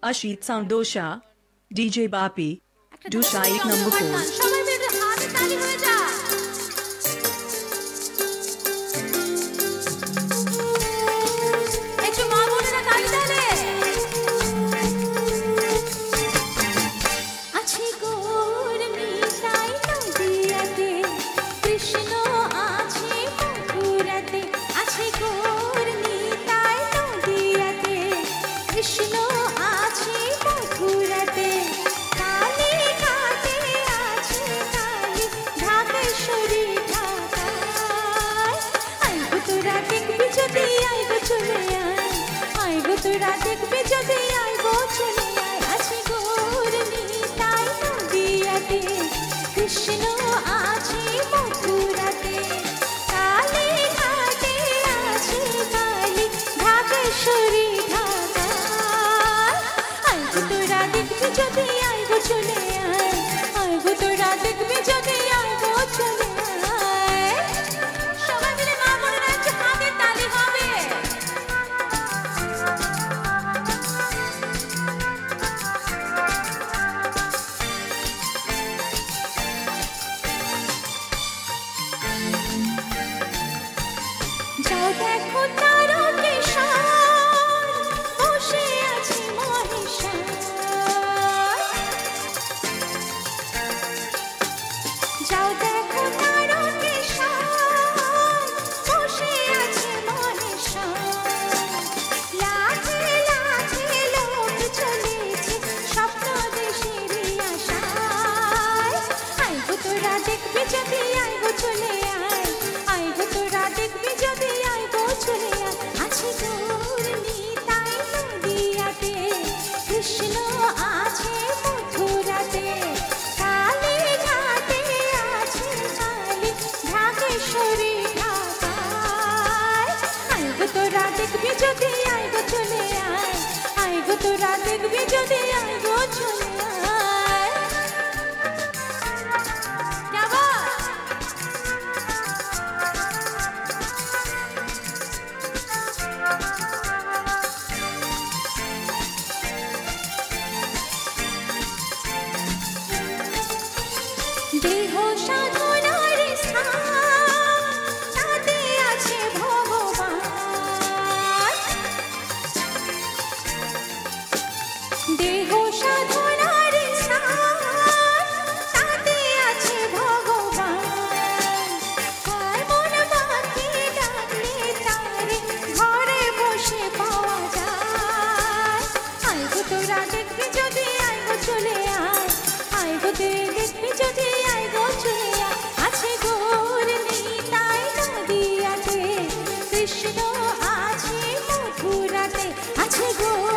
Ashit Soundosha, DJ Bapi, Dusha 8 number 4. সবাই মিলে হাতে তালি হয়ে যা। একটু মা বোনেরা তালি তালে। আছে গৌর নিতাই নদিয়াতে, কৃষ্ণ আছে মথুরাতে। আছে গৌর নিতাই নদিয়াতে, কৃষ্ণ আছে মথুরাতে। কালী ঘাটে আছে কালী, ঢাকেশ্বরী ঢাকায়। আইগো তোরা দেখবি যদি আইগো চলে আয়, আইগো তোরা দেখবি যদি আইগো চলে আয়। আছে গৌর নিতাই নদিয়াতে, কৃষ্ণ আছে মথুরাতে। কালী ঘাটে আছে কালী, ঢাকেশ্বরী ঢাকায়। আইগো তোরা দেখবি যদি আইগো চলে আয়, আইগো তোরা দেখবি যদি আইগো চলে আয়। সবাই মিলে মা বোনেরা একটু হাতের তালি হবে। যাও দেখো তারকেশ্বর, বসে আছে মহেশ্বর। যাও দেখো তারকেশ্বর, বসে আছে মহেশ্বর। লাখে লাখে লোক চলেছে স্বপ্ন দেশেরই আশায়। আইগো তোরা দেখবি যদি আইগো চলে আয়, আইগো তোরা দেখবি যদি আইগো চলে আয়। আছে গৌর নিতাই নদিয়াতে, কৃষ্ণ আছে মথুরাতে। কালী ঘাটে আছে কালী, ঢাকেশ্বরী ঢাকায়। আইগো তোরা দেখবি যদি আইগো চলে আয়, আইগো তোরা দেখবি যদি আইগো চলে আয়। क्या बात। দেহ সাধনার স্থান, তাতে আছে ভগবান। দেহ সাধনার স্থান, তাতে আছে ভগবান। আর মন বাঁধে ডাকলে তারে, ঘরে বসে পাওয়া যায়। আইগো তোরা দেখবি যদি আইগো চলে আয়, আইগো দেখবি যদি আইগো চলে আয়। আছে গৌর নিতাই নদিয়াতে, কৃষ্ণ আছে মথুরাতে। আছে গৌর